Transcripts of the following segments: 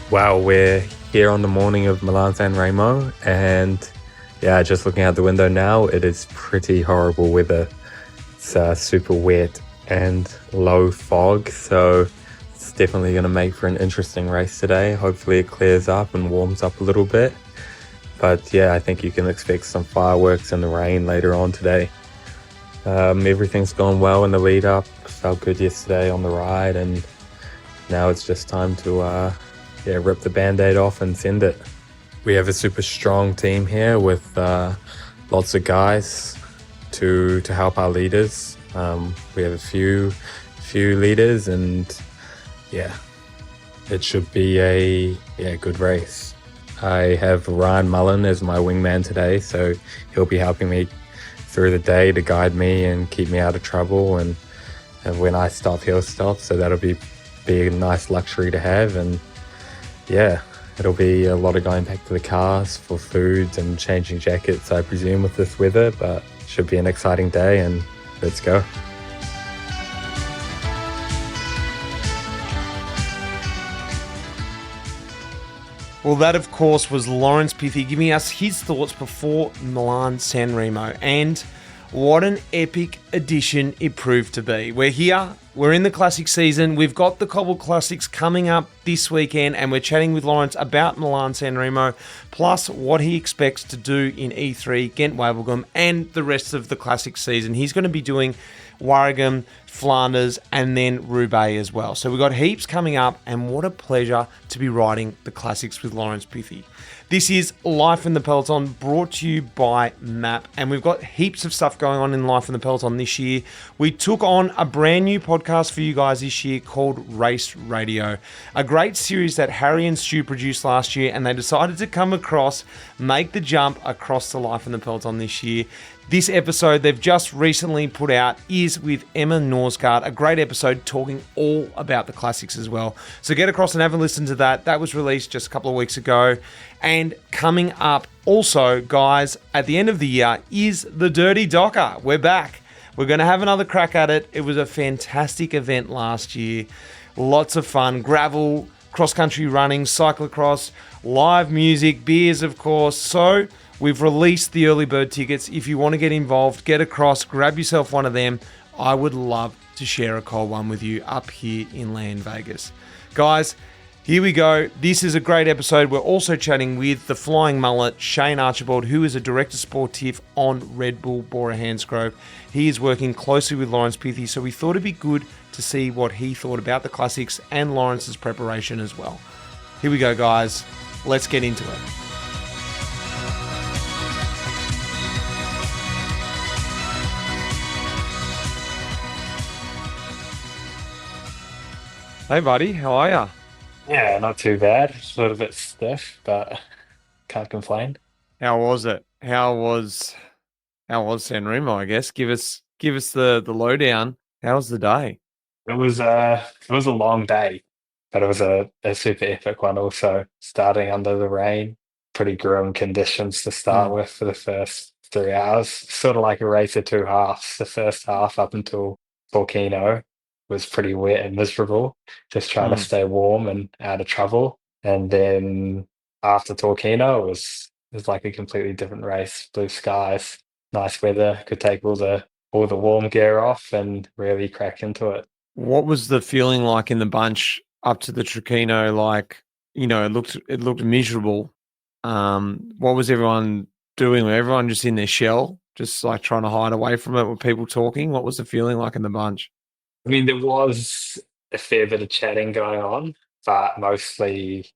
Wow, we're here on the morning of Milan San Remo, and yeah, just looking out the window now, it is pretty horrible weather. It's super wet and low fog, so it's definitely going to make for an interesting race today. Hopefully it clears up and warms up a little bit. But yeah, I think you can expect some fireworks in the rain later on today. Everything's gone well in the lead up. Felt good yesterday on the ride, and now it's just time to rip the band-aid off and send it. We have a super strong team here with lots of guys to help our leaders. We have a few leaders, and yeah, it should be a good race. I have Ryan Mullen as my wingman today, so he'll be helping me through the day to guide me and keep me out of trouble. And when I stop, he'll stop. So that'll be a nice luxury to have. And yeah, it'll be a lot of going back to the cars for foods and changing jackets, I presume, with this weather. But it should be an exciting day, and let's go. Well, that, of course, was Laurence Pithie giving us his thoughts before Milan San Remo. And what an epic edition it proved to be. We're here. We're in the classic season. We've got the Cobble Classics coming up this weekend, and we're chatting with Laurence about Milan San Remo, plus what he expects to do in E3, Gent-Wevelgem, and the rest of the classic season. He's going to be doing Waregem, Flanders, and then Roubaix as well. So we've got heaps coming up, and what a pleasure to be riding the classics with Laurence Pithie. This is Life in the Peloton, brought to you by MAAP, and we've got heaps of stuff going on in Life in the Peloton this year. We took on a brand new podcast for you guys this year called Race Radio, a great series that Harry and Stu produced last year, and they decided to make the jump across to Life in the Peloton this year. This episode they've just recently put out is with Emma Norsgaard, a great episode talking all about the classics as well. So get across and have a listen to that. That was released just a couple of weeks ago. And coming up also, guys, at the end of the year is the Dirty Docker. We're back. We're going to have another crack at it. It was a fantastic event last year. Lots of fun. Gravel, cross-country running, cyclocross, live music, beers, of course. So we've released the early bird tickets. If you want to get involved, get across, grab yourself one of them. I would love to share a cold one with you up here in Land Vegas. Guys, here we go. This is a great episode. We're also chatting with the flying mullet, Shane Archibald, who is a director sportif on Red Bull Bora-Hansgrohe. He is working closely with Laurence Pithie, so we thought it'd be good to see what he thought about the classics and Laurence's preparation as well. Here we go, guys. Let's get into it. Hey, buddy. How are ya? Yeah, not too bad. Just a little bit stiff, but can't complain. How was it? How was San Remo, I guess? Give us the lowdown. How was the day? It was a long day, but it was a super epic one also. Starting under the rain, pretty grim conditions to start with for the first 3 hours. Sort of like a race of two halves. The first half up until Volcano was pretty wet and miserable, just trying to stay warm and out of trouble. And then after Torquino, it was like a completely different race. Blue skies, nice weather, could take all the warm gear off and really crack into it. What was the feeling like in the bunch up to the Tricino? Like, it looked miserable. What was everyone doing? Were everyone just in their shell, just like trying to hide away from it? Were people talking? What was the feeling like in the bunch? I mean, there was a fair bit of chatting going on, but mostly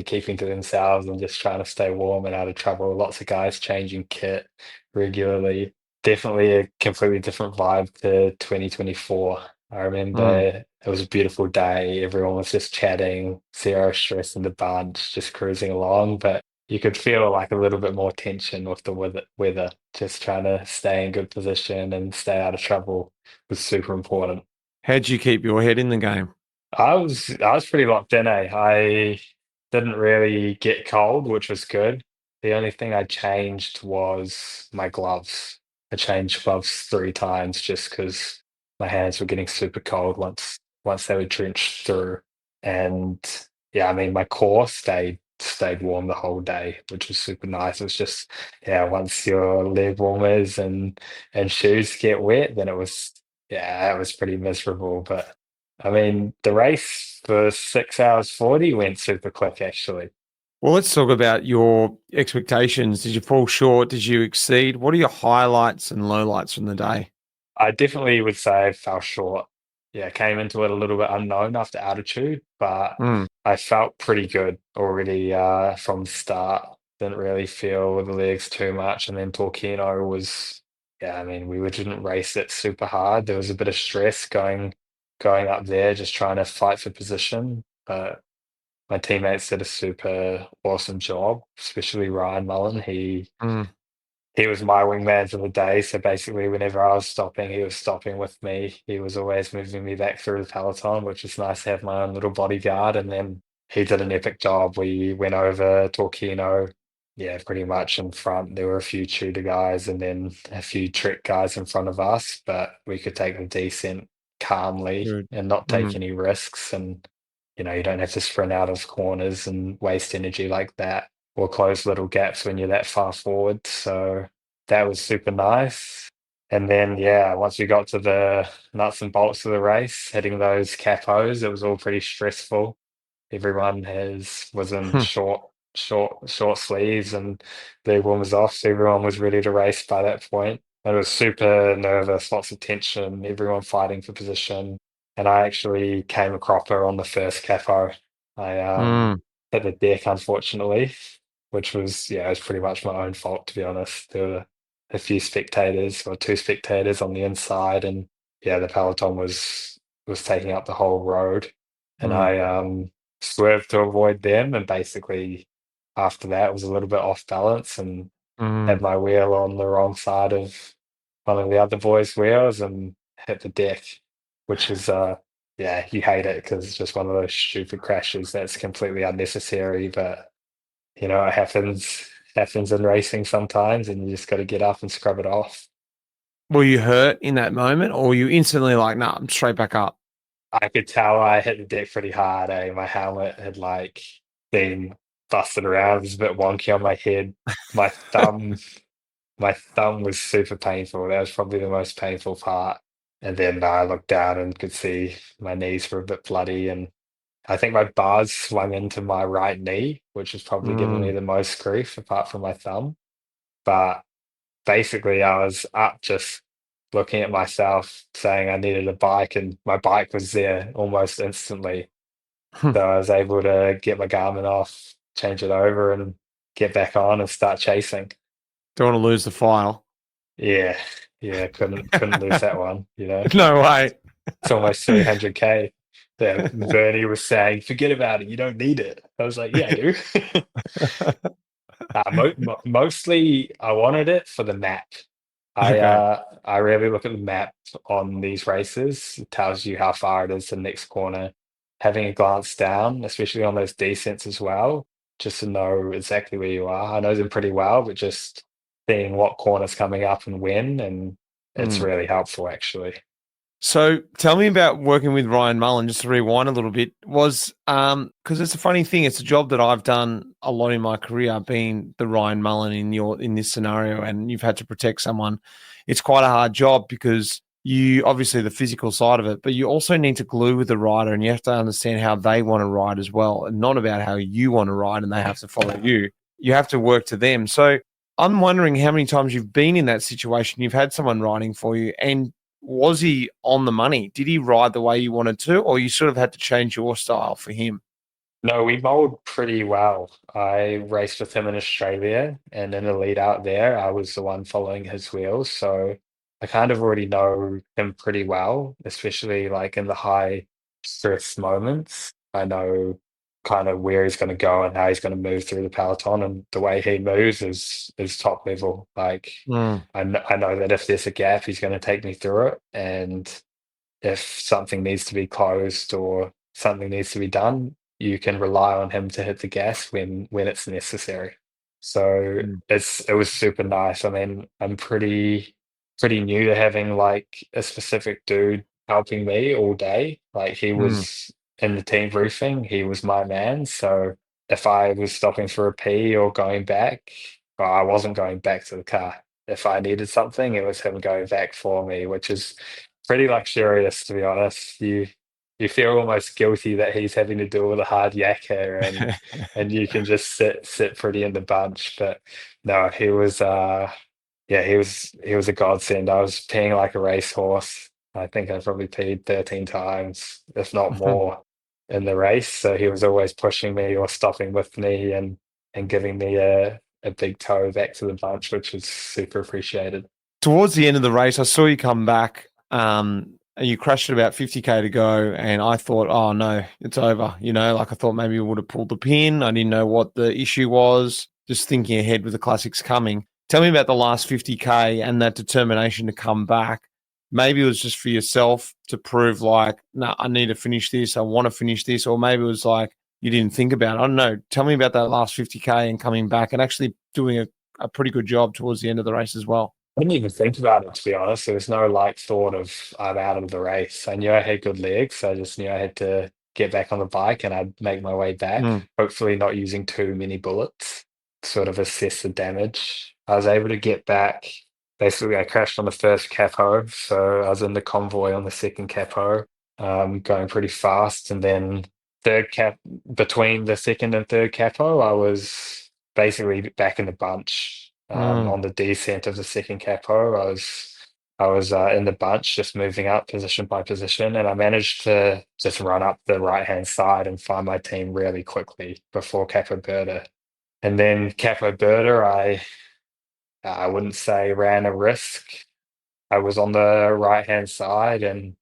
keeping to themselves and just trying to stay warm and out of trouble. Lots of guys changing kit regularly. Definitely a completely different vibe to 2024. I remember it was a beautiful day. Everyone was just chatting, zero stress in the bunch, just cruising along. But you could feel like a little bit more tension with the weather. Just trying to stay in good position and stay out of trouble was super important. How'd you keep your head in the game? I was pretty locked in, eh? I didn't really get cold, which was good. The only thing I changed was my gloves. I changed gloves three times just because my hands were getting super cold once they were drenched through. And yeah, I mean, my core stayed warm the whole day, which was super nice. It was just, yeah, once your leg warmers and shoes get wet, then yeah, it was pretty miserable. But I mean, the race for 6 hours 40 went super quick, actually. Well, let's talk about your expectations. Did you fall short? Did you exceed? What are your highlights and lowlights from the day? I definitely would say I fell short. Yeah, came into it a little bit unknown after altitude, but Mm. I felt pretty good already from the start. Didn't really feel the legs too much, and then Torquino was, yeah, I mean, we didn't race it super hard. There was a bit of stress going up there, just trying to fight for position. But my teammates did a super awesome job, especially Ryan Mullen. Mm. He was my wingman for the day. So basically, whenever I was stopping, he was stopping with me. He was always moving me back through the peloton, which was nice to have my own little bodyguard. And then he did an epic job. We went over Torquino, yeah, pretty much in front. There were a few Tudor guys and then a few Trek guys in front of us, but we could take the descent calmly Good. and not take Mm. any risks. And, you don't have to sprint out of corners and waste energy like that or close little gaps when you're that far forward. So that was super nice. And then, yeah, once we got to the nuts and bolts of the race, hitting those capos, it was all pretty stressful. Everyone was in short sleeves and their warmers off, so everyone was ready to race by that point. And it was super nervous, lots of tension, everyone fighting for position. And I actually came a cropper on the first capo. I Mm. hit the deck, unfortunately, which was, yeah, it was pretty much my own fault, to be honest. There were a few spectators or two spectators on the inside, and yeah, the peloton was taking up the whole road, and Mm. I swerved to avoid them, and basically after that was a little bit off balance and had Mm. my wheel on the wrong side of one of the other boys' wheels and hit the deck, which is yeah, you hate it because it's just one of those stupid crashes that's completely unnecessary, but it happens in racing sometimes, and you just got to get up and scrub it off. Were you hurt in that moment, or were you instantly like, "Nah, I'm straight back up"? I could tell I hit the deck pretty hard. My helmet had like been busted around. It was a bit wonky on my head. My thumb, my thumb was super painful. That was probably the most painful part. And then I looked down and could see my knees were a bit bloody, and I think my bars swung into my right knee, which was probably giving me Mm. the most grief apart from my thumb. But basically, I was up just looking at myself saying I needed a bike, and my bike was there almost instantly. So I was able to get my Garmin off, change it over, and get back on and start chasing. Don't want to lose the file. Yeah, yeah, couldn't lose that one. No way. It's almost 300K. Yeah, Bernie was saying, "Forget about it. You don't need it." I was like, "Yeah, I do." Mostly, I wanted it for the map. Okay. I really look at the map on these races. It tells you how far it is to the next corner. Having a glance down, especially on those descents as well, just to know exactly where you are. I know them pretty well, but just seeing what corner's coming up and when, and it's Mm. really helpful actually. So tell me about working with Ryan Mullen, just to rewind a little bit, was because it's a funny thing, it's a job that I've done a lot in my career, being the Ryan Mullen in this scenario, and you've had to protect someone. It's quite a hard job because you obviously the physical side of it, but you also need to glue with the rider and you have to understand how they want to ride as well, and not about how you want to ride and they have to follow you. You have to work to them. So I'm wondering how many times you've been in that situation, you've had someone riding for you, and was he on the money? Did he ride the way you wanted to, or you sort of had to change your style for him? No, we bowled pretty well. I raced with him in Australia, and in the lead out there, I was the one following his wheels. So I kind of already know him pretty well, especially like in the high stress moments. I know kind of where he's going to go and how he's going to move through the peloton, and the way he moves is top level. Like Mm. I know that if there's a gap, he's going to take me through it, and if something needs to be closed or something needs to be done, you can rely on him to hit the gas when it's necessary. So Mm. it was super nice. I mean, I'm pretty new to having like a specific dude helping me all day. Like he Mm. in the team briefing, he was my man. So if I was stopping for a pee or going back, well, I wasn't going back to the car. If I needed something, it was him going back for me, which is pretty luxurious, to be honest. You feel almost guilty that he's having to do all the hard yakka and you can just sit pretty in the bunch. But no, he was yeah, he was a godsend. I was peeing like a racehorse. I think I probably peed 13 times, if not more, in the race. So he was always pushing me or stopping with me and giving me a big toe back to the bunch, which was super appreciated. Towards the end of the race, I saw you come back. And you crashed at about 50k to go, and I thought, oh no, it's over. Like I thought maybe you would have pulled the pin. I didn't know what the issue was. Just thinking ahead with the classics coming. Tell me about the last 50k and that determination to come back. Maybe it was just for yourself to prove like, no, I need to finish this. I want to finish this. Or maybe it was like you didn't think about it. I don't know. Tell me about that last 50k and coming back and actually doing a pretty good job towards the end of the race as well. I didn't even think about it, to be honest. There was no like thought of I'm out of the race. I knew I had good legs. So I just knew I had to get back on the bike and I'd make my way back, Mm. hopefully not using too many bullets, sort of assess the damage. I was able to get back. Basically, I crashed on the first capo. So I was in the convoy on the second capo, going pretty fast. And then third cap between the second and third capo, I was basically back in the bunch. Mm. On the descent of the second capo, I was in the bunch, just moving up position by position, and I managed to just run up the right hand side and find my team really quickly before Capo Berta. And then Capo Berta, I wouldn't say ran a risk. I was on the right hand side and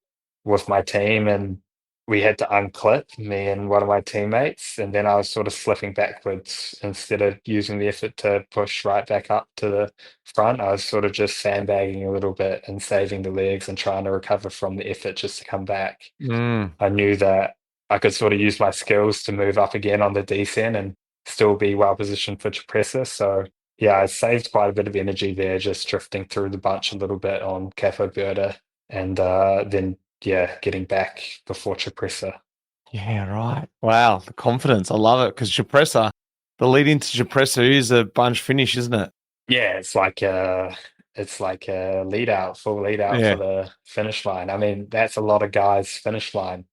with my team, and we had to unclip me and one of my teammates, and then I was sort of slipping backwards instead of using the effort to push right back up to the front. I was sort of just sandbagging a little bit and saving the legs and trying to recover from the effort just to come back. Mm. I knew that I could sort of use my skills to move up again on the descent and still be well positioned for Chapressa. So yeah, I saved quite a bit of energy there, just drifting through the bunch a little bit on Capo Berta, and then yeah, getting back before Chapressa. Yeah, right. Wow, the confidence. I love it because Chapressa, the lead into Chapressa is a bunch finish, isn't it? Yeah, it's like a lead out, full lead out for Yeah, the finish line. I mean, that's a lot of guys' finish line.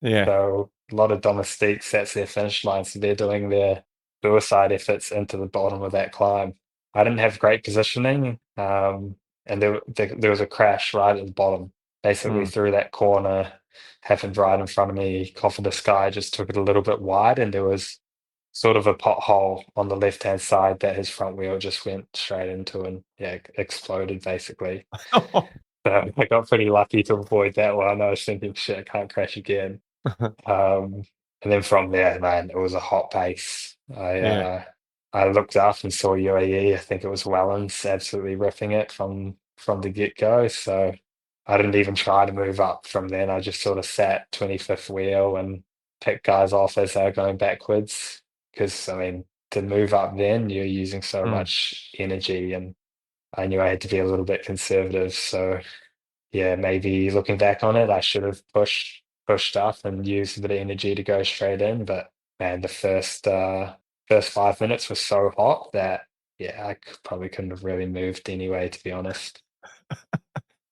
yeah. So a lot of domestiques, that's their finish line. So they're doing their suicide efforts into the bottom of that climb. I didn't have great positioning, and there was a crash right at the bottom. Basically, Mm. through that corner, happened right in front of me. Confident Sky just took it a little bit wide, and there was sort of a pothole on the left-hand side that his front wheel just went straight into and yeah, exploded basically. So I got pretty lucky to avoid that one. I was thinking, shit, I can't crash again. Um, and then from there, man, it was a hot pace. Yeah. I looked up and saw UAE. I think it was Wellens absolutely ripping it from the get-go. So I didn't even try to move up from then. I just sort of sat 25th wheel and picked guys off as they were going backwards. Because I mean, to move up then, you're using so Mm. much energy, and I knew I had to be a little bit conservative. So yeah, maybe looking back on it, I should have pushed up and used a bit of energy to go straight in. But man, the first 5 minutes was so hot that yeah, probably couldn't have really moved anyway, to be honest.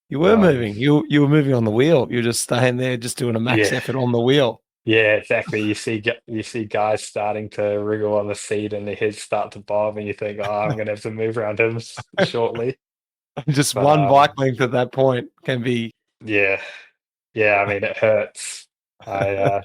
You were Um, moving. You were moving on the wheel. You were just staying there, just doing a max yeah, effort on the wheel. yeah, exactly. You see guys starting to wriggle on the seat and their heads start to bob, and you think, oh, I'm gonna have to move around him shortly. Just But one bike length at that point can be. yeah, yeah. I mean, it hurts. I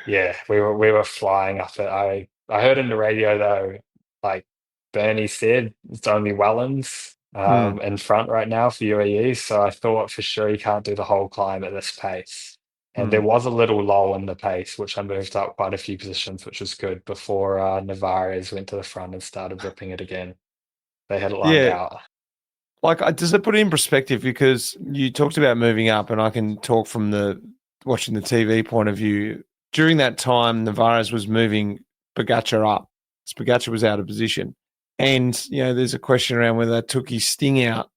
Yeah, we were flying up it. I heard in the radio though, like Bernie said, it's only Wellens Mm. in front right now for UAE. So I thought for sure he can't do the whole climb at this pace. And there Mm. was a little lull in the pace, which I moved up quite a few positions, which was good before Navarez went to the front and started ripping it again. They had it lined Yeah. out. Like, does it put it in perspective? Because you talked about moving up, and I can talk from the watching the TV point of view. During that time, Navarez was moving Pogacar up. Pogacar was out of position. And, there's a question around whether that took his sting out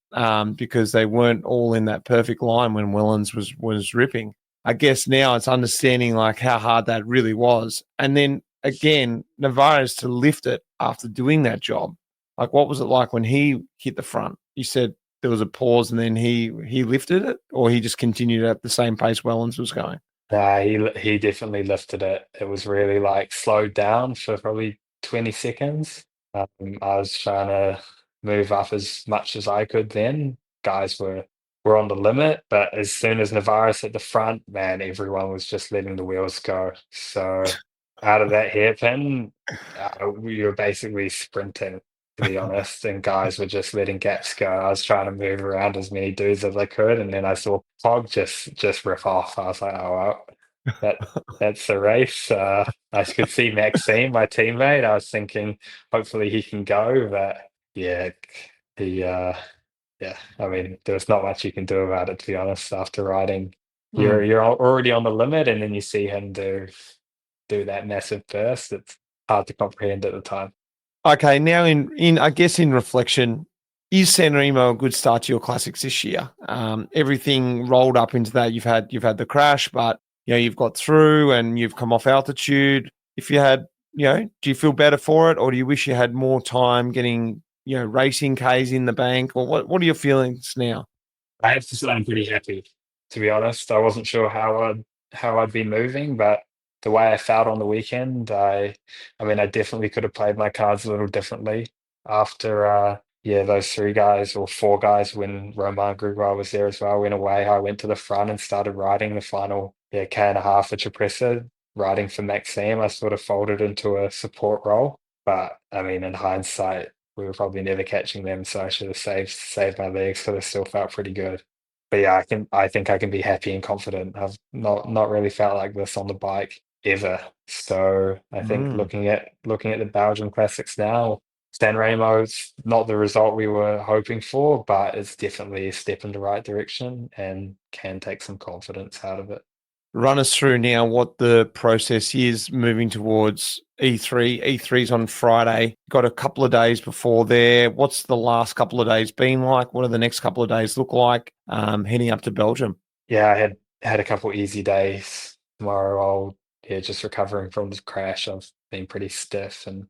because they weren't all in that perfect line when Wellens was ripping. I guess now it's understanding like how hard that really was. And then again, Navarez to lift it after doing that job. Like, what was it like when he hit the front? You said there was a pause and then he lifted it, or he just continued at the same pace Wellens was going? Nah, he definitely lifted it. It was really like slowed down for probably 20 seconds. I was trying to move up as much as I could then. Guys were on the limit, but as soon as Navarez hit the front, man, everyone was just letting the wheels go. So out of that hairpin, we were basically sprinting, to be honest, and guys were just letting gaps go. I was trying to move around as many dudes as I could, and then I saw Pog just rip off. I was like, oh well, that's the race. I could see Maxime, my teammate. I was thinking hopefully he can go, but yeah, he yeah, I mean, there's not much you can do about it, to be honest. After riding, you're already on the limit, and then you see him do that massive burst. It's hard to comprehend at the time. Okay, now in I guess in reflection, is San Remo a good start to your classics this year? Everything rolled up into that. You've had the crash, but you've got through and you've come off altitude. If you had, do you feel better for it, or do you wish you had more time getting racing Ks in the bank, or what are your feelings now? I have to say I'm pretty happy, to be honest. I wasn't sure how I'd be moving, but the way I felt on the weekend, I mean, I definitely could have played my cards a little differently after yeah, those three guys or four guys when Romain Grigor was there as well went away. I went to the front and started riding the final K and a half at Cipressa, riding for Maxime. I sort of folded into a support role. But I mean, in hindsight, we were probably never catching them, so I should have saved my legs because I still felt pretty good. But yeah, I think I can be happy and confident. I've not really felt like this on the bike ever. So I think Mm. looking at the Belgian classics now, San Remo's not the result we were hoping for, but it's definitely a step in the right direction and can take some confidence out of it. Run us through now what the process is moving towards E3. E3's on Friday. Got a couple of days before there. What's the last couple of days been like? What do the next couple of days look like heading up to Belgium? Yeah, I had a couple easy days. Tomorrow I'll just recovering from the crash. I've been pretty stiff and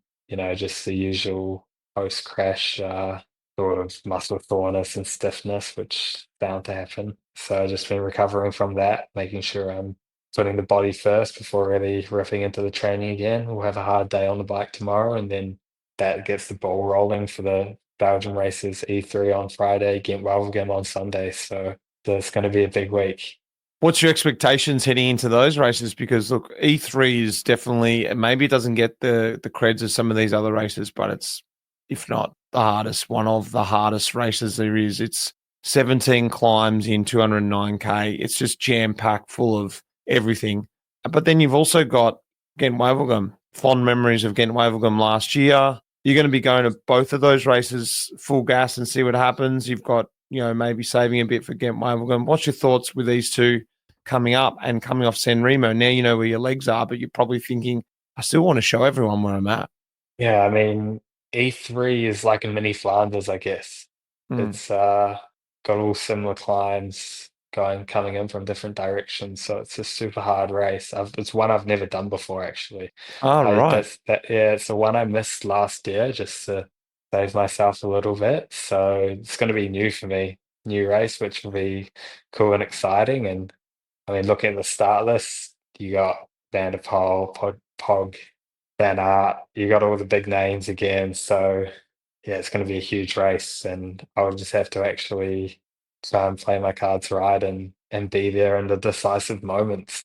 just the usual post crash sort of muscle soreness and stiffness, which bound to happen. So I've just been recovering from that, making sure I'm putting the body first before really ripping into the training again. We'll have a hard day on the bike tomorrow, and then that gets the ball rolling for the Belgian races, E3 on Friday, Gent-Wevelgem on Sunday. So it's going to be a big week. What's your expectations heading into those races? Because look, E3 is definitely, maybe it doesn't get the creds of some of these other races, but it's, if not the hardest, one of the hardest races there is. It's 17 climbs in 209K. It's just jam-packed full of everything. But then you've also got Gent-Wevelgem, fond memories of Gent-Wevelgem last year. You're going to be going to both of those races full gas and see what happens. You've got, maybe saving a bit for Gent-Wevelgem. What's your thoughts with these two coming up and coming off San Remo? Now you know where your legs are, but you're probably thinking, I still want to show everyone where I'm at. Yeah, I mean, E3 is like a mini Flanders, I guess. Mm. It's got all similar climbs coming in from different directions, so it's a super hard race. It's one I've never done before, actually. Oh, right. Yeah, it's the one I missed last year just to save myself a little bit. So it's going to be new for me, new race, which will be cool and exciting. And I mean, looking at the start list, you got Van der Poel, Pog, Van Aert, you got all the big names again. So yeah, it's going to be a huge race, and I'll just have to actually try and play my cards right and be there in the decisive moments.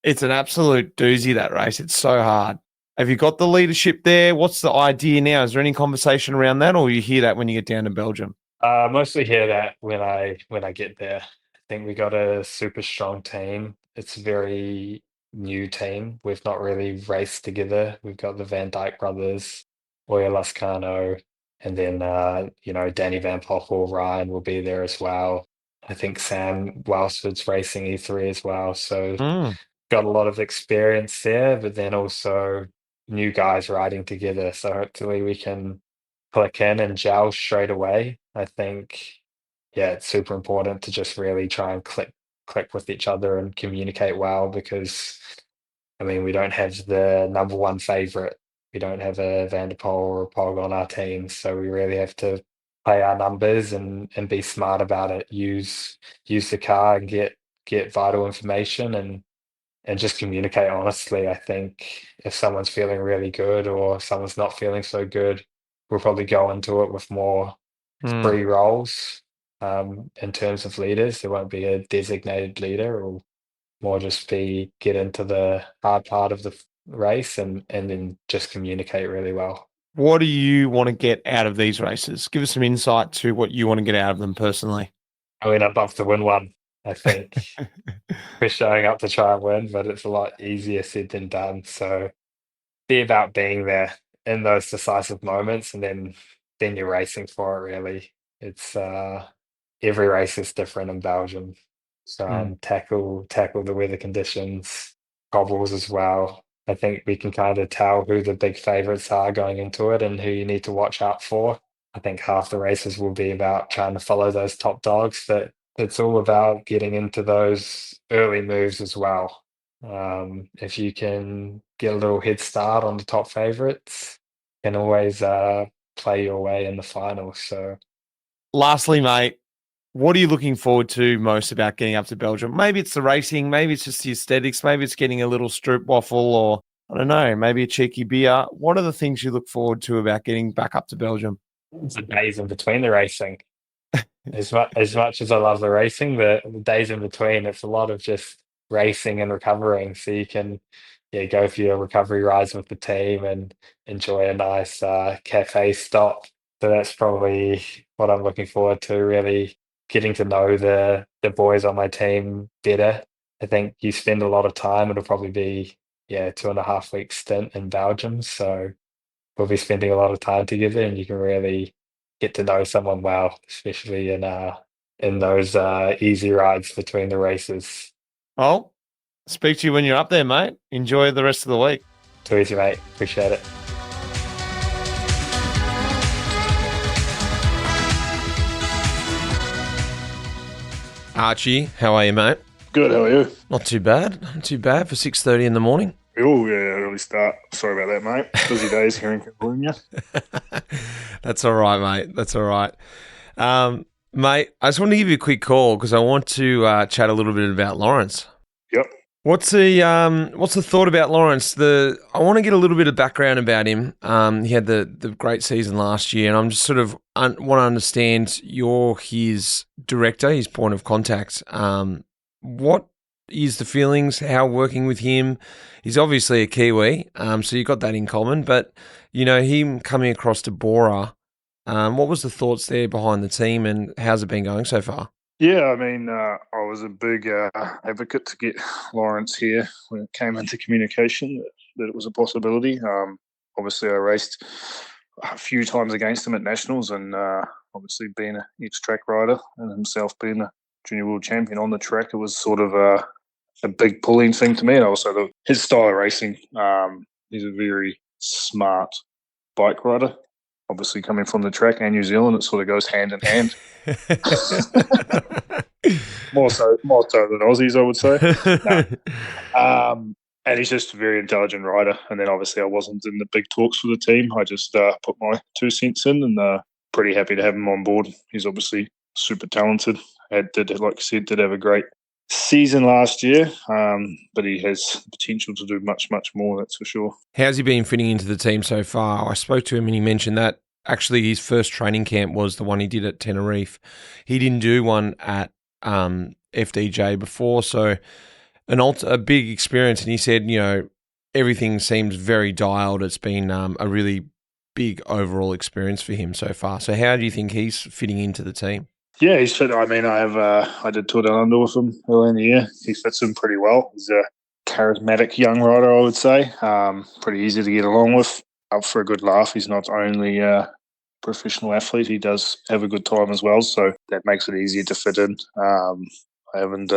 It's an absolute doozy, that race. It's so hard. Have you got the leadership there? What's the idea now? Is there any conversation around that, or you hear that when you get down to Belgium? Mostly hear that when I get there. I think we got a super strong team. It's a very new team. We've not really raced together. We've got the Van Dyke brothers, Oya Lascano, and then Danny Van Poppel, Ryan will be there as well. I think Sam Welsford's racing E3 as well. So Mm. got a lot of experience there, but then also new guys riding together. So hopefully we can click in and gel straight away. I think, yeah, it's super important to just really try and click click with each other and communicate well because, I mean, we don't have the number one favorite. We don't have a Van der Poel or a Pog on our team, so we really have to play our numbers and be smart about it. Use the car and get vital information and just communicate honestly. I think if someone's feeling really good or someone's not feeling so good, we'll probably go into it with more free roles in terms of leaders. There won't be a designated leader. It'll more just be get into the hard part of the race and then just communicate really well. What do you want to get out of these races? Give us some insight to what you want to get out of them personally. I mean, I'd love to win one. I think we're showing up to try and win, but it's a lot easier said than done. So be about being there in those decisive moments, and then you're racing for it. Really, it's every race is different in Belgium. So tackle the weather conditions, cobbles as well. I think we can kind of tell who the big favourites are going into it and who you need to watch out for. I think half the races will be about trying to follow those top dogs, but it's all about getting into those early moves as well. If you can get a little head start on the top favourites, can always play your way in the final. So, Lastly, mate, what are you looking forward to most about getting up to Belgium? Maybe it's the racing, maybe it's just the aesthetics, maybe it's getting a little stroop waffle, or I don't know, maybe a cheeky beer. What are the things you look forward to about getting back up to Belgium? it's the days in between the racing. As much as I love the racing, the days in between, it's a lot of just racing and recovering. So you can, yeah, go for your recovery rides with the team and enjoy a nice cafe stop. So that's probably what I'm looking forward to, really getting to know the boys on my team better. I think you spend a lot of time. It'll probably be, yeah, 2.5 week stint in Belgium. So we'll be spending a lot of time together, and you can really get to know someone well, especially in those easy rides between the races. Well, speak to you when you're up there, mate. Enjoy the rest of the week. Too easy, mate. Appreciate it. Archie, how are you, mate? Good, how are you? Not too bad. Not too bad for 6:30 in the morning. Oh, yeah, early start. Sorry about that, mate. Busy days here in Catalonia. That's all right, mate. That's all right. Mate, I just want to give you a quick call because I want to chat a little bit about Laurence. Yep. What's the thought about Laurence? I want to get a little bit of background about him. He had the great season last year, and I'm just sort of want to understand you're his director, his point of contact. What is the feelings? How working with him? He's obviously a Kiwi, so you got that in common. But you know, him coming across to Bora, what was the thoughts there behind the team, and how's it been going so far? Yeah, I mean, I was a big advocate to get Laurence here when it came into communication, that it was a possibility. Obviously, I raced a few times against him at Nationals, and obviously being an ex-track rider and himself being a junior world champion on the track, it was sort of a big pulling thing to me. And also his style of racing, he's a very smart bike rider. Obviously, coming from the track and New Zealand, it sort of goes hand in hand. more so than Aussies, I would say. No. And he's just a very intelligent rider. And then obviously I wasn't in the big talks for the team. I just put my 2 cents in, and pretty happy to have him on board. He's obviously super talented. Did, like I said, did have a great season last year, but he has the potential to do much, much more, that's for sure. How's he been fitting into the team so far? I spoke to him and he mentioned that actually his first training camp was the one he did at Tenerife. He didn't do one at FDJ before, so a big experience. And he said, you know, everything seems very dialed. It's been a really big overall experience for him so far. So how do you think he's fitting into the team? Yeah, he's fit. I mean, I did Tour Down Under with him early in the year. He fits in pretty well. He's a charismatic young rider, I would say. Pretty easy to get along with. Up for a good laugh. He's not only a professional athlete, he does have a good time as well. So that makes it easier to fit in. I haven't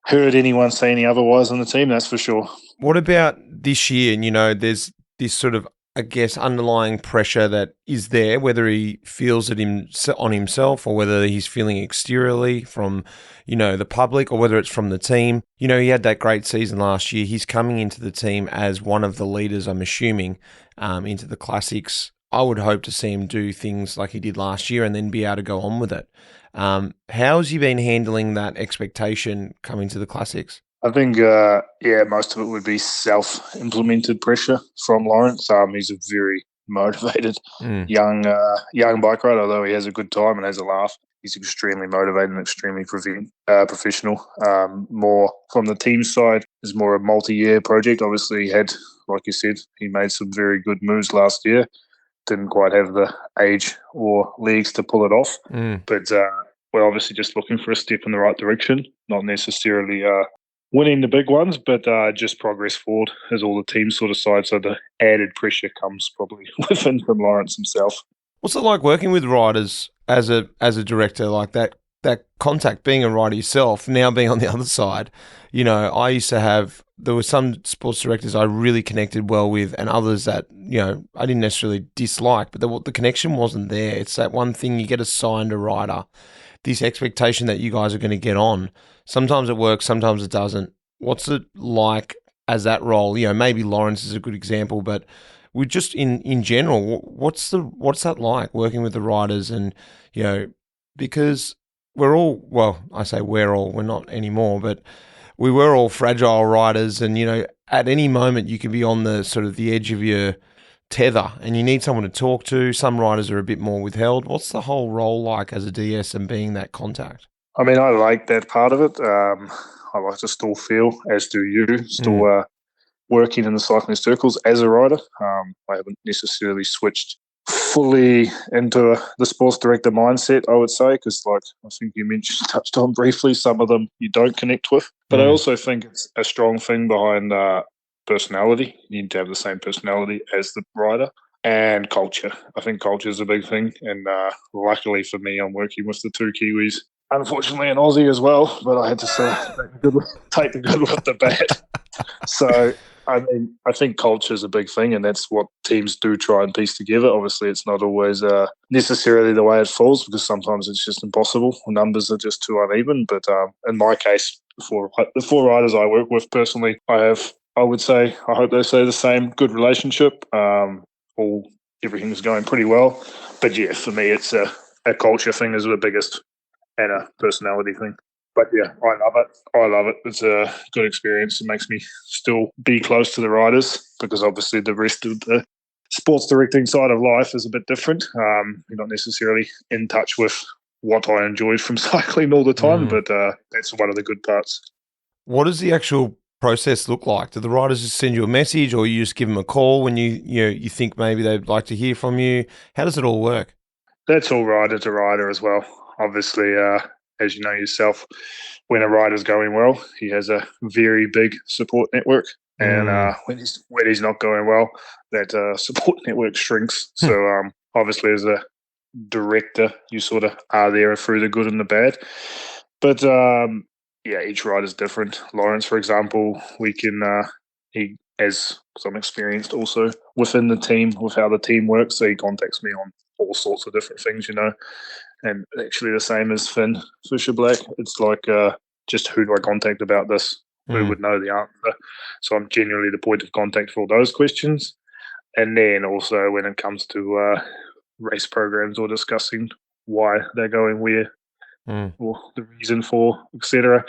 heard anyone say any otherwise on the team, that's for sure. What about this year? And, you know, there's this sort of I guess, underlying pressure that is there, whether he feels it on himself or whether he's feeling exteriorly from, the public or whether it's from the team. He had that great season last year. He's coming into the team as one of the leaders, I'm assuming, into the classics. I would hope to see him do things like he did last year and then be able to go on with it. How's he been handling that expectation coming to the classics? I think, most of it would be self-implemented pressure from Laurence. He's a very motivated young bike rider, although he has a good time and has a laugh. He's extremely motivated and extremely professional. More from the team side, is more a multi-year project. Obviously, he had, like you said, he made some very good moves last year. Didn't quite have the age or legs to pull it off. But we're obviously just looking for a step in the right direction, not necessarily winning the big ones, but just progress forward as all the team sort of side. So the added pressure comes probably within from Laurence himself. What's it like working with riders as a director like that? That contact, being a rider yourself, now being on the other side. There were some sports directors I really connected well with, and others that I didn't necessarily dislike, but the connection wasn't there. It's that one thing, you get assigned a rider, this expectation that you guys are going to get on. Sometimes it works, sometimes it doesn't. What's it like as that role? Maybe Laurence is a good example, but we just in general, what's that like working with the riders? And because we're all, well, I say we're not anymore, but we were all fragile riders, and at any moment you can be on the sort of the edge of your tether and you need someone to talk to. Some riders are a bit more withheld. What's the whole role like as a DS and being that contact? I mean, I like that part of it. I like to still feel, as do you, still working in the cycling circles as a rider. I haven't necessarily switched fully into the sports director mindset, I would say, because like I think you touched on briefly, some of them you don't connect with. But I also think it's a strong thing behind personality. You need to have the same personality as the rider. And culture. I think culture is a big thing. And luckily for me, I'm working with the two Kiwis. Unfortunately, an Aussie as well, but I had to take the good with the bad. So, I mean, I think culture is a big thing, and that's what teams do try and piece together. Obviously, it's not always necessarily the way it falls, because sometimes it's just impossible. Numbers are just too uneven. But in my case, the four riders I work with personally, I would say, I hope they say the same, good relationship. Everything's going pretty well. But yeah, for me, it's a culture thing is the biggest, and a personality thing. But yeah, I love it. It's a good experience. It makes me still be close to the riders, because obviously the rest of the sports directing side of life is a bit different. You're not necessarily in touch with what I enjoyed from cycling all the time, but that's one of the good parts. What does the actual process look like? Do the riders just send you a message, or you just give them a call when you think maybe they'd like to hear from you? How does it all work? That's all rider to rider as well. Obviously, as you know yourself, when a rider's going well, he has a very big support network. And when he's not going well, that support network shrinks. So obviously, as a director, you sort of are there through the good and the bad. But each rider's different. Laurence, for example, he has some experience also within the team, with how the team works. So he contacts me on all sorts of different things, And actually the same as Finn Fisher-Black. It's like, just who do I contact about this? Who would know the answer? So I'm generally the point of contact for all those questions. And then also when it comes to race programs or discussing why they're going where, or the reason for, etc.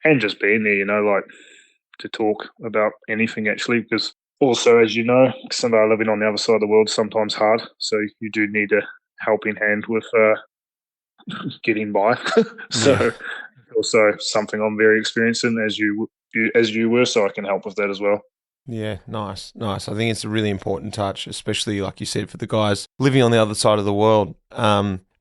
And just being there, like to talk about anything actually, because also, as you know, somebody living on the other side of the world is sometimes hard. So you do need a helping hand with getting by. So also something I'm very experienced in, as you were, so I can help with that as well. Yeah, nice. I think it's a really important touch, especially like you said, for the guys living on the other side of the world.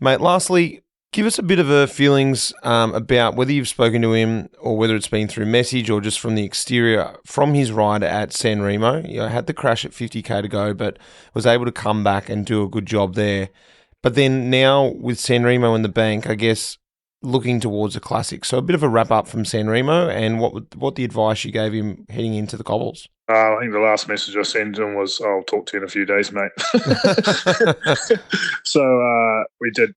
Mate, lastly, give us a bit of a feelings about whether you've spoken to him or whether it's been through message or just from the exterior, from his ride at San Remo. Had the crash at 50k to go, but was able to come back and do a good job there. But then now with San Remo in the bank, I guess looking towards a classic. So a bit of a wrap up from San Remo, and what the advice you gave him heading into the Cobbles. I think the last message I sent him was, "I'll talk to you in a few days, mate." So I did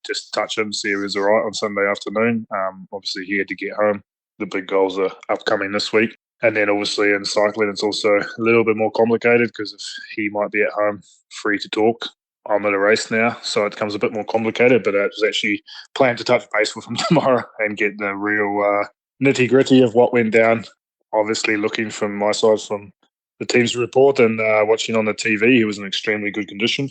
just touch him, see if he was all right on Sunday afternoon. Obviously, he had to get home. The big goals are upcoming this week. And then obviously in cycling, it's also a little bit more complicated because if he might be at home free to talk, I'm at a race now, so it becomes a bit more complicated. But I was actually planning to touch base with him tomorrow and get the real nitty-gritty of what went down. Obviously, looking from my side from the team's report and watching on the TV, he was in extremely good condition.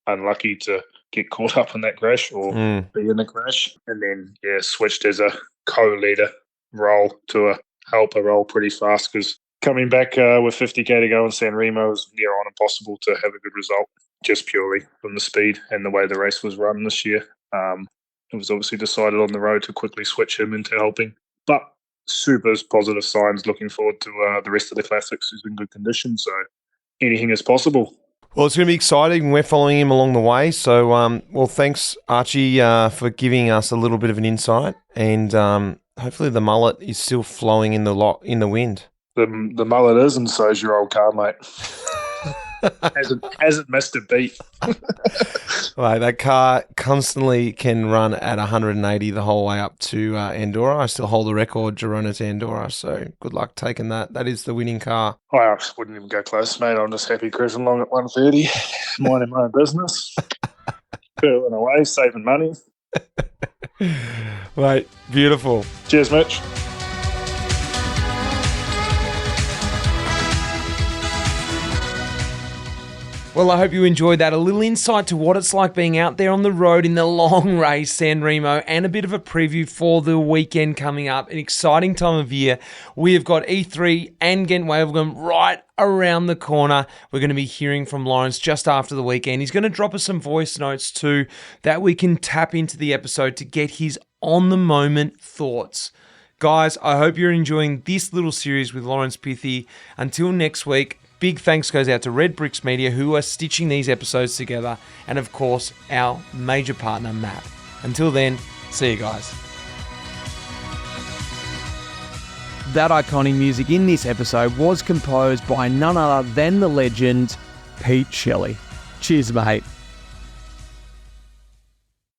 Unlucky to get caught up in that crash or be in the crash. And then, switched as a co-leader role to a helper role pretty fast because coming back with 50k to go in San Remo was near on impossible to have a good result just purely from the speed and the way the race was run this year. It was obviously decided on the road to quickly switch him into helping. But super positive signs, looking forward to the rest of the classics. He's in good condition, so anything is possible. Well, it's going to be exciting. We're following him along the way. So, well, thanks, Archie, for giving us a little bit of an insight. And hopefully the mullet is still flowing in the wind. The mullet is, and so is your old car, mate. hasn't missed a beat. Right, that car constantly can run at 180 the whole way up to Andorra. I still hold the record, Girona to Andorra, so good luck taking that. That is the winning car. I wouldn't even go close, mate. I'm just happy cruising along at 130, minding my own business, curling away, saving money. Right, beautiful. Cheers, Mitch. Well, I hope you enjoyed that. A little insight to what it's like being out there on the road in the long race, San Remo, and a bit of a preview for the weekend coming up. An exciting time of year. We have got E3 and Gent-Wevelgem right around the corner. We're going to be hearing from Laurence just after the weekend. He's going to drop us some voice notes too that we can tap into the episode to get his on-the-moment thoughts. Guys, I hope you're enjoying this little series with Laurence Pithie. Until next week, big thanks goes out to Red Bricks Media who are stitching these episodes together, and of course our major partner MAAP. Until then, see you guys. That iconic music in this episode was composed by none other than the legend Pete Shelley. Cheers, mate.